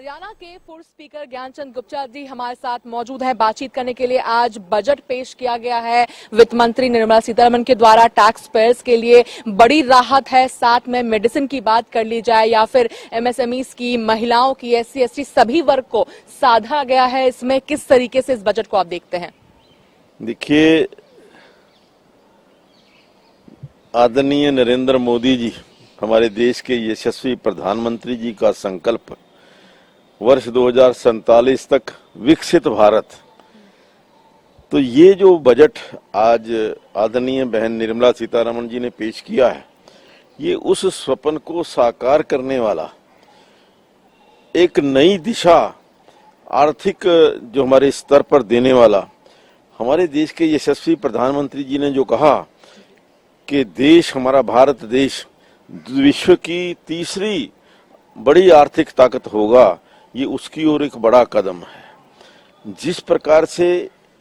हरियाणा के पूर्व स्पीकर ज्ञानचंद गुप्ता जी हमारे साथ मौजूद हैं बातचीत करने के लिए। आज बजट पेश किया गया है वित्त मंत्री निर्मला सीतारमण के द्वारा। टैक्स पेयर्स के लिए बड़ी राहत है, साथ में मेडिसिन की बात कर ली जाए या फिर एमएसएमईज की, महिलाओं की, एससी एसटी सभी वर्ग को साधा गया है। इसमें किस तरीके से इस बजट को आप देखते हैं? देखिए, आदरणीय नरेंद्र मोदी जी, हमारे देश के यशस्वी प्रधानमंत्री जी का संकल्प वर्ष 2047 तक विकसित भारत, तो ये जो बजट आज आदरणीय बहन निर्मला सीतारमण जी ने पेश किया है, ये उस स्वप्न को साकार करने वाला, एक नई दिशा आर्थिक जो हमारे स्तर पर देने वाला। हमारे देश के यशस्वी प्रधानमंत्री जी ने जो कहा कि देश, हमारा भारत देश विश्व की तीसरी बड़ी आर्थिक ताकत होगा, ये उसकी ओर एक बड़ा कदम है। जिस प्रकार से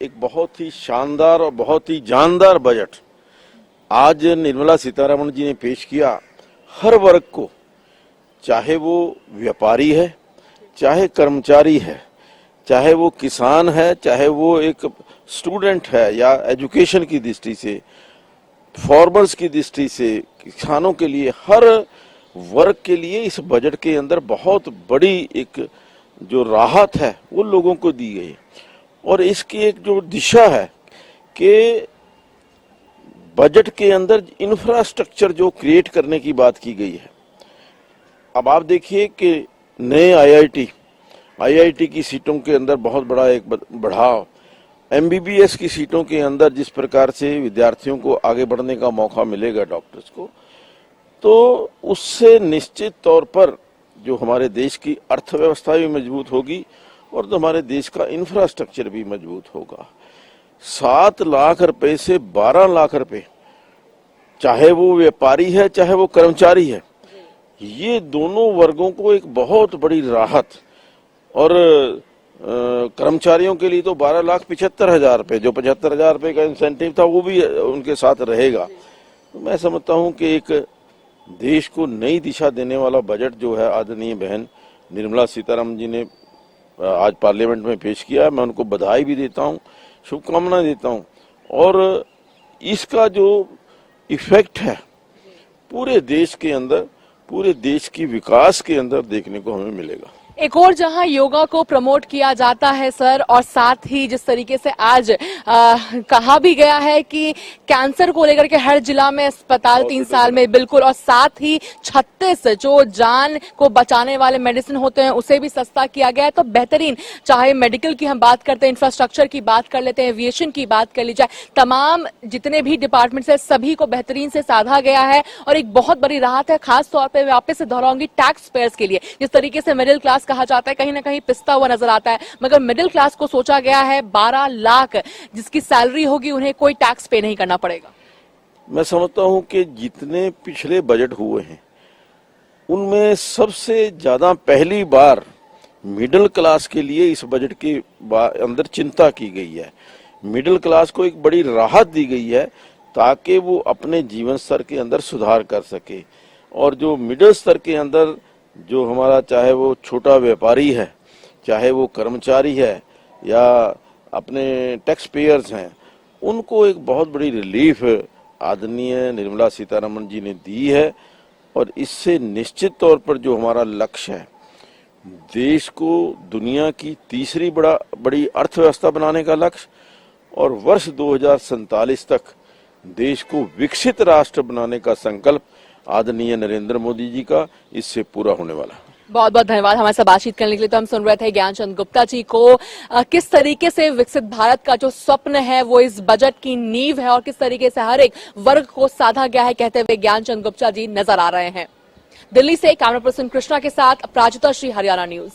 एक बहुत ही शानदार और बहुत ही जानदार बजट आज निर्मला सीतारमण जी ने पेश किया, हर वर्ग को, चाहे वो व्यापारी है, चाहे कर्मचारी है, चाहे वो किसान है, चाहे वो एक स्टूडेंट है, या एजुकेशन की दृष्टि से, फार्मर्स की दृष्टि से, किसानों के लिए, हर वर्ग के लिए इस बजट के अंदर बहुत बड़ी एक जो राहत है वो लोगों को दी गई। और इसकी एक जो दिशा है कि बजट के अंदर इंफ्रास्ट्रक्चर जो क्रिएट करने की बात की गई है। अब आप देखिए कि नए आईआईटी की सीटों के अंदर बहुत बड़ा एक बढ़ाव, एमबीबीएस की सीटों के अंदर जिस प्रकार से विद्यार्थियों को आगे बढ़ने का मौका मिलेगा, डॉक्टर्स को, तो उससे निश्चित तौर पर जो हमारे देश की अर्थव्यवस्था भी मजबूत होगी और तो हमारे देश का इंफ्रास्ट्रक्चर भी मजबूत होगा। 7 लाख रुपए से 12 लाख रुपए, चाहे वो व्यापारी है चाहे वो कर्मचारी है, ये दोनों वर्गों को एक बहुत बड़ी राहत। और कर्मचारियों के लिए तो 12,75,000 रुपए, जो 75,000 रुपए का इंसेंटिव था वो भी उनके साथ रहेगा। तो मैं समझता हूं कि एक देश को नई दिशा देने वाला बजट जो है आदरणीय बहन निर्मला सीतारमण जी ने आज पार्लियामेंट में पेश किया है। मैं उनको बधाई भी देता हूं, शुभकामनाएं देता हूं, और इसका जो इफेक्ट है पूरे देश के अंदर, पूरे देश की विकास के अंदर देखने को हमें मिलेगा। एक और जहां योगा को प्रमोट किया जाता है सर, और साथ ही जिस तरीके से आज कहा भी गया है कि कैंसर को लेकर के हर जिला में अस्पताल 3 साल में, बिल्कुल, और साथ ही 36 जो जान को बचाने वाले मेडिसिन होते हैं उसे भी सस्ता किया गया है। तो बेहतरीन, चाहे मेडिकल की हम बात करते हैं, इंफ्रास्ट्रक्चर की बात कर लेते हैं, एविएशन की बात कर ली जाए, तमाम जितने भी डिपार्टमेंट्स है सभी को बेहतरीन से साधा गया है। और एक बहुत बड़ी राहत है, खास तौर पर वापस से दोहराऊंगी, टैक्स पेयर्स के लिए। जिस तरीके से मिडिल क्लास कहा जाता है, कहीं ना कहीं पिसता हुआ नजर आता है, मगर मिडिल क्लास को सोचा गया है 12 लाख जिसकी सैलरी होगी, उन्हें कोई टैक्स पे नहीं करना पड़ेगा। मैं समझता हूं कि जितने पिछले बजट हुए हैं उनमें सबसे ज्यादा पहली बार मिडिल क्लास के लिए इस बजट के अंदर चिंता की गई है। मिडिल क्लास को एक बड़ी राहत दी गई है ताकि वो अपने जीवन स्तर के अंदर सुधार कर सके। और जो मिडिल स्तर के अंदर जो हमारा, चाहे वो छोटा व्यापारी है, चाहे वो कर्मचारी है, या अपने टैक्स पेयर्स हैं, उनको एक बहुत बड़ी रिलीफ आदरणीय निर्मला सीतारमण जी ने दी है। और इससे निश्चित तौर पर जो हमारा लक्ष्य है, देश को दुनिया की तीसरी बड़ी अर्थव्यवस्था बनाने का लक्ष्य, और वर्ष 2047 तक देश को विकसित राष्ट्र बनाने का संकल्प आदरणीय नरेंद्र मोदी जी का इससे पूरा होने वाला। बहुत बहुत धन्यवाद हमारे साथ बातचीत करने के लिए। तो हम सुन रहे थे ज्ञानचंद गुप्ता जी को, किस तरीके से विकसित भारत का जो स्वप्न है वो इस बजट की नींव है और किस तरीके से हर एक वर्ग को साधा गया है, कहते हुए ज्ञानचंद गुप्ता जी नजर आ रहे हैं। दिल्ली से कैमरा पर्सन कृष्णा के साथ प्राजक्ता श्री, हरियाणा न्यूज।